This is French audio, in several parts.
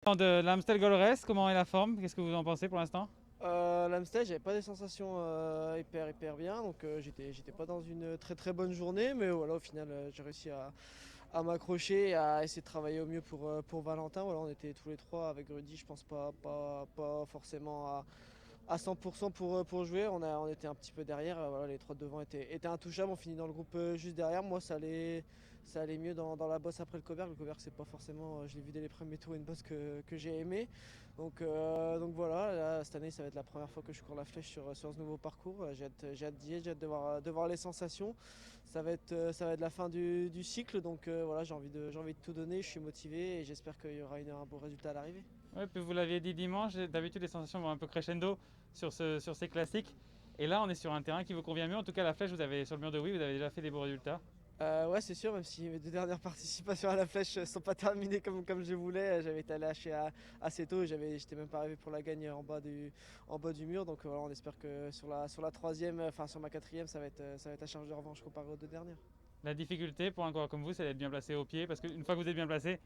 De l'Amstel Gold Race, comment est la forme? Qu'est-ce que vous en pensez pour l'instant? L'Amstel, j'avais pas des sensations hyper bien, donc j'étais pas dans une très très bonne journée, mais voilà, au final j'ai réussi à m'accrocher et à essayer de travailler au mieux pour Valentin. Voilà, on était tous les trois avec Rudy, je pense pas forcément à 100% pour jouer. On était un petit peu derrière, voilà, les trois de devant étaient intouchables, on finit dans le groupe juste derrière. Moi ça allait mieux dans la bosse après le Coberg. Le Coberg c'est pas forcément, je l'ai vu dès les premiers tours, une bosse que j'ai aimé. Donc voilà, là, cette année ça va être la première fois que je cours la flèche sur ce nouveau parcours. J'ai hâte d'y être, j'ai hâte de voir les sensations. Ça va être la fin du cycle, donc voilà, j'ai envie de tout donner, je suis motivé et j'espère qu'il y aura un beau résultat à l'arrivée. Ouais, puis vous l'aviez dit dimanche, d'habitude les sensations vont un peu crescendo sur ces classiques. Et là, on est sur un terrain qui vous convient mieux. En tout cas, la flèche, vous avez sur le mur de oui, vous avez déjà fait des beaux résultats. Ouais, c'est sûr, même si mes deux dernières participations à la flèche ne sont pas terminées comme je voulais, j'avais été lâché assez tôt et j'étais même pas arrivé pour la gagne en bas du mur. Donc voilà, on espère que sur la troisième, enfin sur ma quatrième, ça va être à charge de revanche comparé aux deux dernières. La difficulté pour un coureur comme vous, c'est d'être bien placé au pied. Parce qu'une fois que vous êtes bien placé,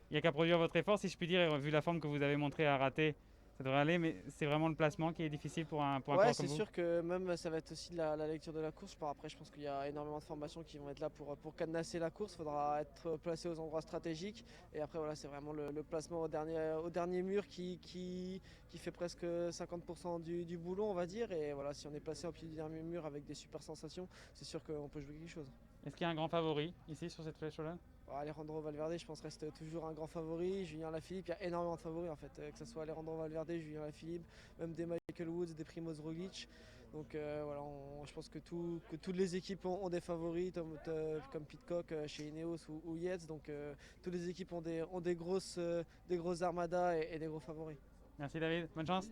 il n'y a qu'à produire votre effort, si je puis dire. Et vu la forme que vous avez montré à rater, ça devrait aller. Mais c'est vraiment le placement qui est difficile pour un Ouais, coureur comme c'est vous. sûr que même ça va être aussi de la lecture de la course. Après, je pense qu'il y a énormément de formations qui vont être là pour cadenasser la course. Il faudra être placé aux endroits stratégiques. Et après, voilà, c'est vraiment le placement au dernier mur qui fait presque 50% du boulot, on va dire. Et voilà, si on est placé au pied du dernier mur avec des super sensations, c'est sûr qu'on peut jouer quelque chose. Est-ce qu'il y a un grand favori ici sur cette flèche-là? Bon, Alejandro Valverde, je pense, reste toujours un grand favori. Julien Lafilippe, il y a énormément de favoris en fait. Que ce soit Alejandro Valverde, Julien Lafilippe, même des Michael Woods, des Primoz Roglic. Donc voilà, je pense que toutes les équipes ont des favoris, comme Pitcock chez Ineos ou Yates. Donc toutes les équipes ont des grosses armadas et des gros favoris. Merci David, bonne chance.